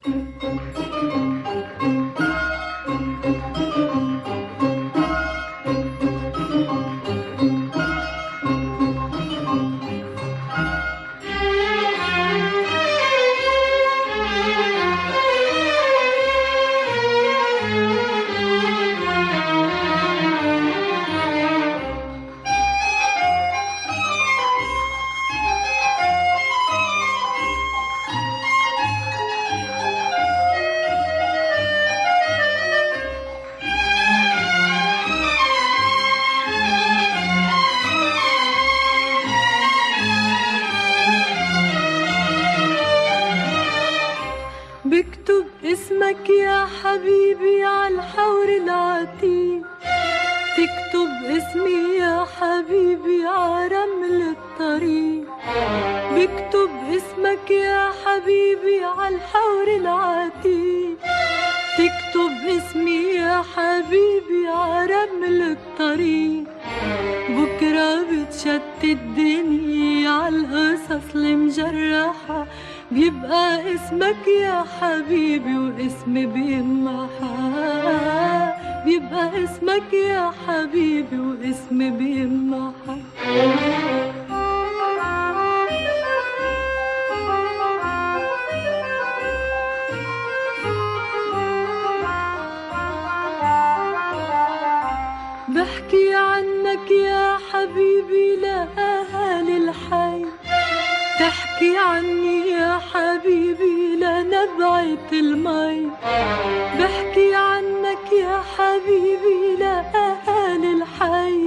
بكتب اسمك يا حبيبي عالحور العتيق، تكتب اسمي يا حبيبي عرمل الطريق. بكتب اسمك يا حبيبي عالحور العتيق، تكتب اسمي يا حبيبي عرمل الطريق. بكرة بتشتت الدنيا عالقصص المجرحة، بيبقى اسمك يا حبيبي واسمي بيمحى. بيبقى اسمك يا حبيبي واسمي بيمحى. بحكي عنك يا حبيبي لأهالي الحي، تحكي عني يا حبيبي لنبعة المي. بحكي عنك يا حبيبي لأهالي الحي،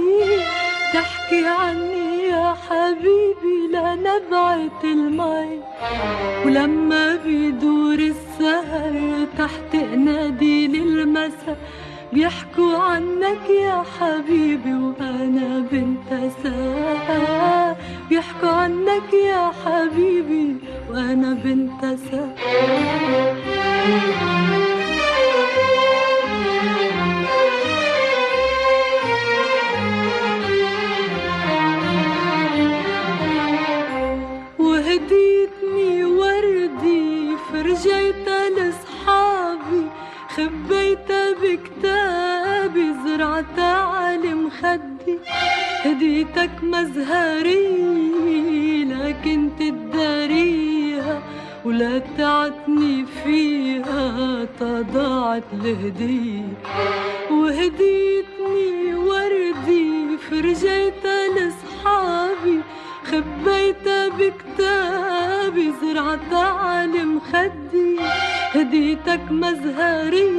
تحكي عني يا حبيبي لنبعة المي. ولما بيدور السهر تحت قناديل المسا، بيحكوا عنك يا حبيبي وأنا بنت سا. بيحكوا عنك يا حبيبي وأنا بنت سا. وهديتني وردي فرجيتها لصحابي، خبيتها بكتابي زرعتها على مخدي. هديتك مزهري لكن تداريها، ولا تعتني فيها تضاعت الهدية. وهديتني وردي فرجيتها لصحابي، خبيتها بكتابي زرعتها على مخدي. هديتك مزهري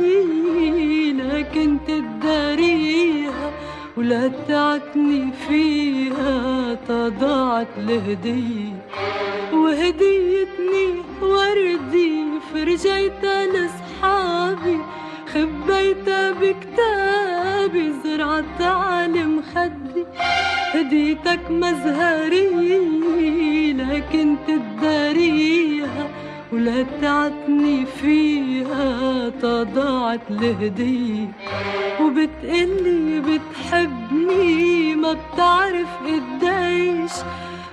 لكن تداريها، ولا تعتني فيها تضاعت الهدية. وهديتني وردي فرجيتها لصحابي، خبيتها بكتابي زرعتها على مخدي. هديتك مزهري لكن تداريها، ولا تعتني فيها تضاعت الهدية. وبتقلي بتحبني ما بتعرف قديش،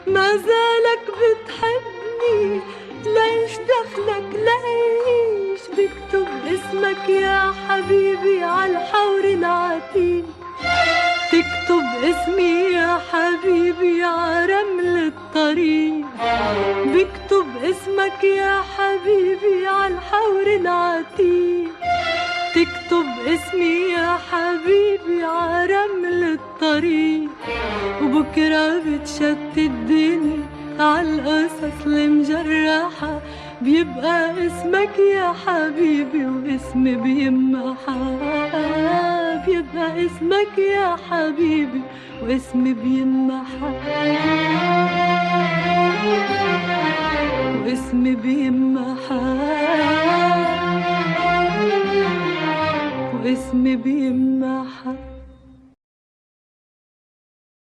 ما زالك بتحبني ليش دخلك ليش. بكتب اسمك يا حبيبي عالحور العتيق، تكتب اسمي يا حبيبي عرمل الطريق. بكتب اسمك يا حبيبي عالحور العتيق، تكتب اسمي يا حبيبي عرمل الطريق. وبكرة بتشتت الدنيا عالقصص المجرحة، بيبقى اسمك يا حبيبي واسمي بيمحى. بيبقى اسمك يا حبيبي واسمي بيمحى. واسمي بيمحى. واسمي بيمحى.